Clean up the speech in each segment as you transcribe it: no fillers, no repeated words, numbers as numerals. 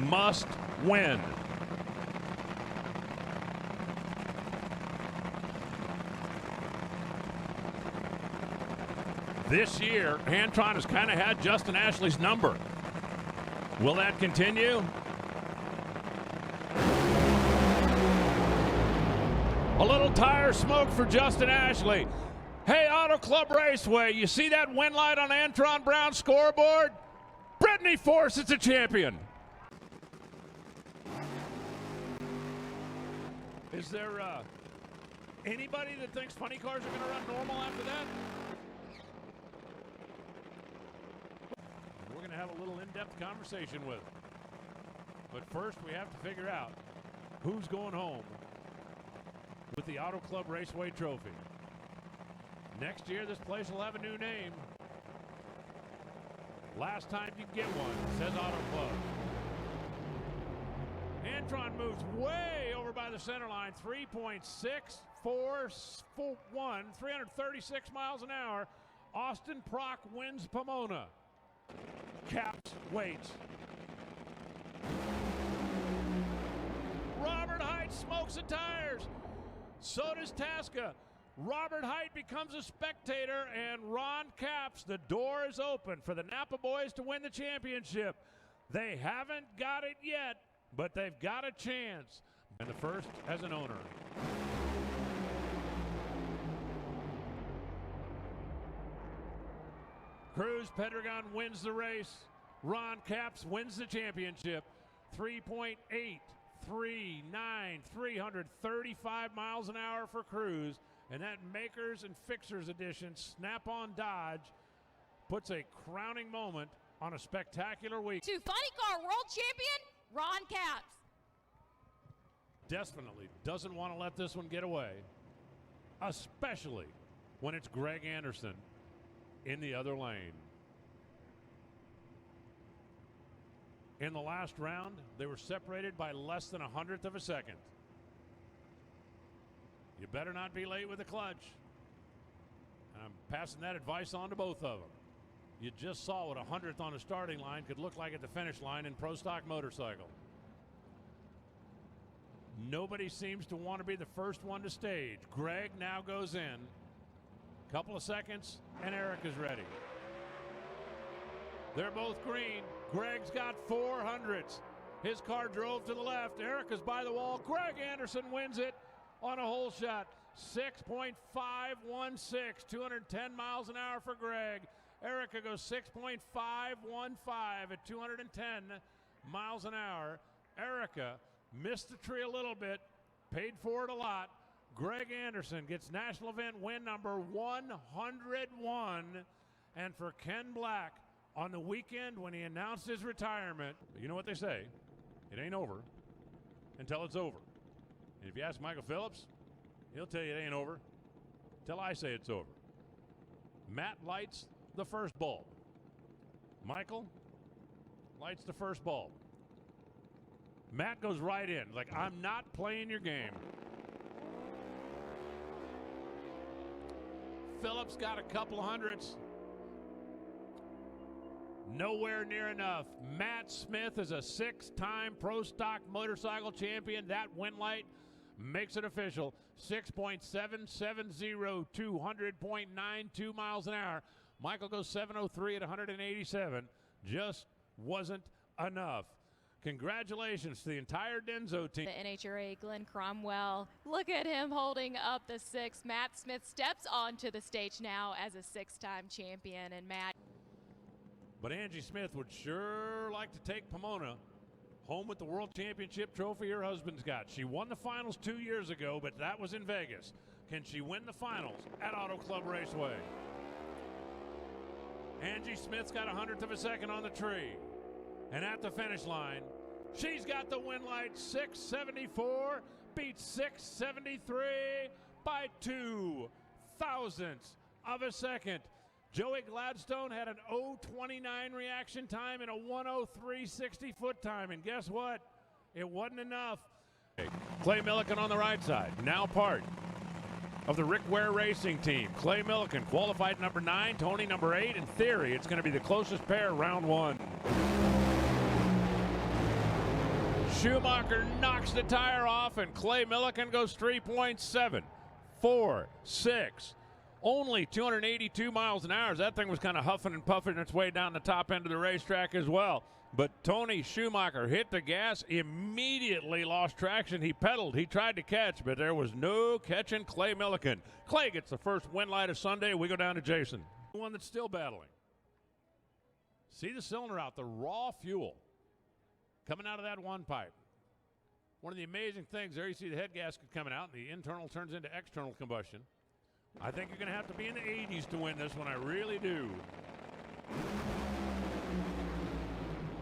must win. This year, Antron has kind of had Justin Ashley's number. Will that continue? A little tire smoke for Justin Ashley. Hey, Auto Club Raceway, you see that win light on Antron Brown's scoreboard? Brittany Force is a champion. Is there anybody that thinks funny cars are going to run normal after that? We're going to have a little in-depth conversation with it. But first, we have to figure out who's going home with the Auto Club Raceway trophy. Next year, this place will have a new name. Last time you get one, says Auto Club. Antron moves way over by the center line, 3.641, 336 miles an hour. Austin Prock wins Pomona. Caps waits. Robert Height smokes the tires. So does Tasca. Robert Height becomes a spectator, and Ron Capps, the door is open for the Napa boys to win the championship. They haven't got it yet, but they've got a chance. And the first as an owner. Cruz Pedregon wins the race. Ron Capps wins the championship. 3.839, 335 miles an hour for Cruz. And that Makers and Fixers edition Snap-on Dodge puts a crowning moment on a spectacular week. To Funny Car World Champion, Ron Capps. Definitely doesn't want to let this one get away, especially when it's Greg Anderson in the other lane. In the last round, they were separated by less than 100th of a second. You better not be late with the clutch. I'm passing that advice on to both of them. You just saw what 100th on a starting line could look like at the finish line in Pro Stock Motorcycle. Nobody seems to want to be the first one to stage. Greg now goes in. Couple of seconds, and Eric is ready. They're both green. Greg's got 400s. His car drove to the left. Eric is by the wall. Greg Anderson wins it on a hole shot. 6.516, 210 miles an hour for Greg. Erica goes 6.515 at 210 miles an hour. Erica missed the tree a little bit, paid for it a lot. Greg Anderson gets national event win number 101. And for Ken Black, on the weekend when he announced his retirement, you know what they say, it ain't over until it's over. And if you ask Michael Phillips, he'll tell you it ain't over till I say it's over. Matt lights the first bulb. Michael lights the first bulb. Matt goes right in, like, I'm not playing your game. Phillips got a couple of hundreds. Nowhere near enough. Matt Smith is a 6-time Pro Stock Motorcycle champion. That win light makes it official. 6.770, 200.92 miles an hour. Michael goes 703 at 187. Just wasn't enough. Congratulations to the entire Denso team. The NHRA, Glenn Cromwell, look at him holding up the 6. Matt Smith steps onto the stage now as a 6-time champion. And Matt. But Angie Smith would sure like to take Pomona home with the World Championship trophy her husband's got. She won the finals 2 years ago, but that was in Vegas. Can she win the finals at Auto Club Raceway? Angie Smith's got 100th of a second on the tree. And at the finish line, she's got the win light. 674 beats 673 by 2 thousandths of a second. Joey Gladstone had an 0.29 reaction time and a 1:03.60 foot time. And guess what? It wasn't enough. Clay Milliken on the right side, now part of the Rick Ware Racing team. Clay Milliken qualified number 9, Tony number 8. In theory, it's going to be the closest pair round 1. Schumacher knocks the tire off, and Clay Millican goes 3.746. Only 282 miles an hour. That thing was kind of huffing and puffing its way down the top end of the racetrack as well. But Tony Schumacher hit the gas, immediately lost traction. He pedaled, he tried to catch, but there was no catching Clay Millican. Clay gets the first win light of Sunday. We go down to Jason. The one that's still battling. See the cylinder out, the raw fuel coming out of that one pipe. One of the amazing things there, you see the head gasket coming out, and the internal turns into external combustion. I think you're going to have to be in the 80s to win this one. I really do.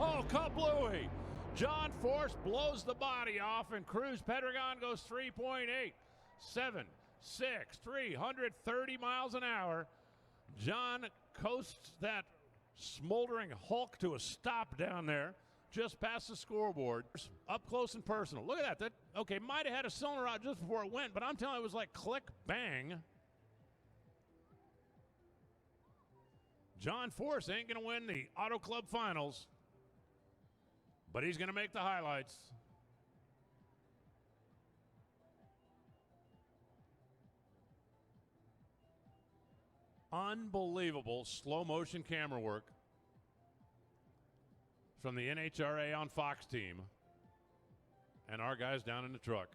Oh, kablooey. John Force blows the body off, and Cruz Pedregon goes 3.876, 330 miles an hour. John coasts that smoldering hulk to a stop down there, just past the scoreboard, up close and personal. Look at that. Okay, might have had a cylinder out just before it went, but I'm telling you, it was like click, bang. John Force ain't going to win the Auto Club Finals, but he's going to make the highlights. Unbelievable slow motion camera work from the NHRA on Fox team and our guys down in the truck.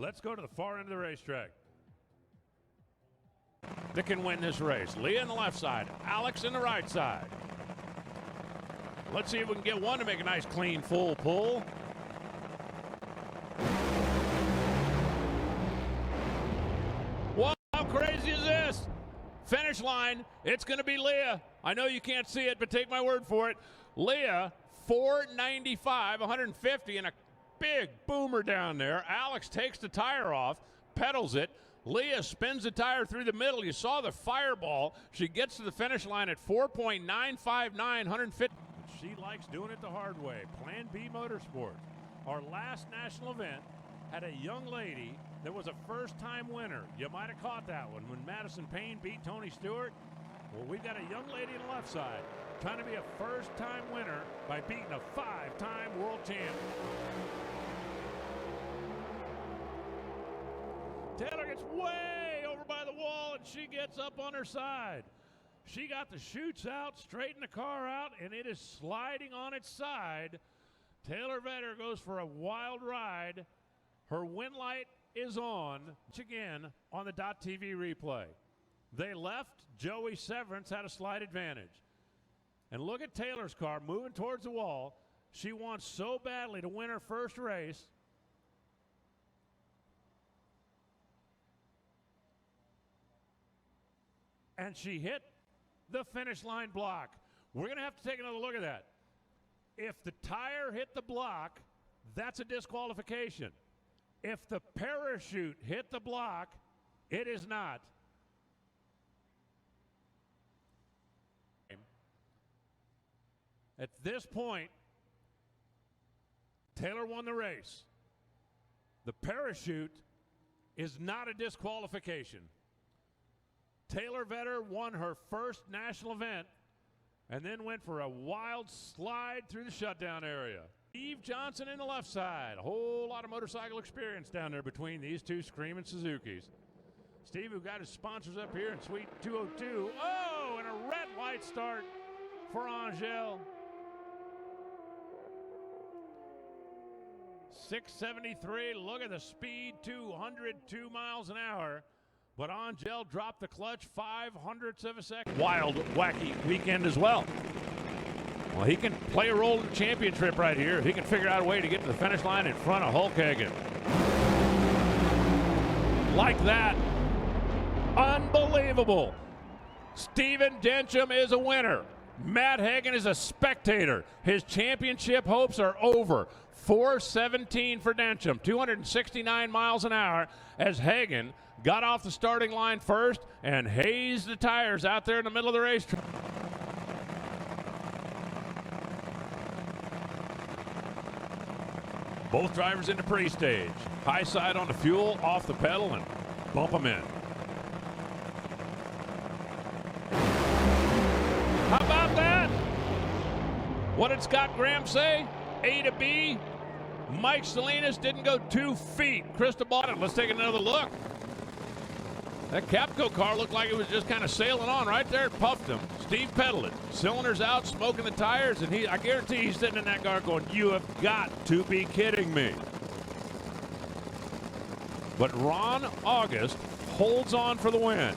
Let's go to the far end of the racetrack. That can win this race. Leah on the left side, Alex in the right side. Let's see if we can get one to make a nice, clean, full pull. Wow, how crazy is this? Finish line, it's going to be Leah. I know you can't see it, but take my word for it. Leah, 495, 150, and a big boomer down there. Alex takes the tire off, pedals it. Leah spins the tire through the middle. You saw the fireball. She gets to the finish line at 4.959, 150. She likes doing it the hard way. Plan B Motorsports. Our last national event had a young lady that was a first-time winner. You might have caught that one when Madison Payne beat Tony Stewart. Well, we've got a young lady on the left side trying to be a first-time winner by beating a five-time world champion. Taylor gets way over by the wall, and she gets up on her side. She got the chutes out, straightened the car out, and it is sliding on its side. Taylor Vetter goes for a wild ride. Her win light is on. Again on the .TV replay. They left. Joey Severance had a slight advantage. And look at Taylor's car moving towards the wall. She wants so badly to win her first race. And she hit the finish line block. We're going to have to take another look at that. If the tire hit the block, that's a disqualification. If the parachute hit the block, it is not. At this point, Taylor won the race. The parachute is not a disqualification. Taylor Vetter won her first national event and then went for a wild slide through the shutdown area. Steve Johnson in the left side. A whole lot of motorcycle experience down there between these two screaming Suzukis. Steve, who got his sponsors up here in Suite 202. Oh, and a red light start for Angel. 673, look at the speed, 202 miles an hour. But Angel dropped the clutch 0.05 of a second. Wild, wacky weekend as well. Well, he can play a role in the championship right here if he can figure out a way to get to the finish line in front of Hulk Hagen. Like that. Unbelievable. Steven Dencham is a winner. Matt Hagen is a spectator. His championship hopes are over. 417 for Dencham, 269 miles an hour as Hagen got off the starting line first and hazed the tires out there in the middle of the racetrack. Both drivers into pre-stage. High side on the fuel, off the pedal, and bump them in. How about that? What did Scott Graham say? A to B. Mike Salinas didn't go 2 feet. Crystal bought it. Let's take another look. That Capco car looked like it was just kind of sailing on right there. It puffed him. Steve pedaled it. Cylinders out, smoking the tires, and I guarantee he's sitting in that car going, you have got to be kidding me. But Ron August holds on for the win.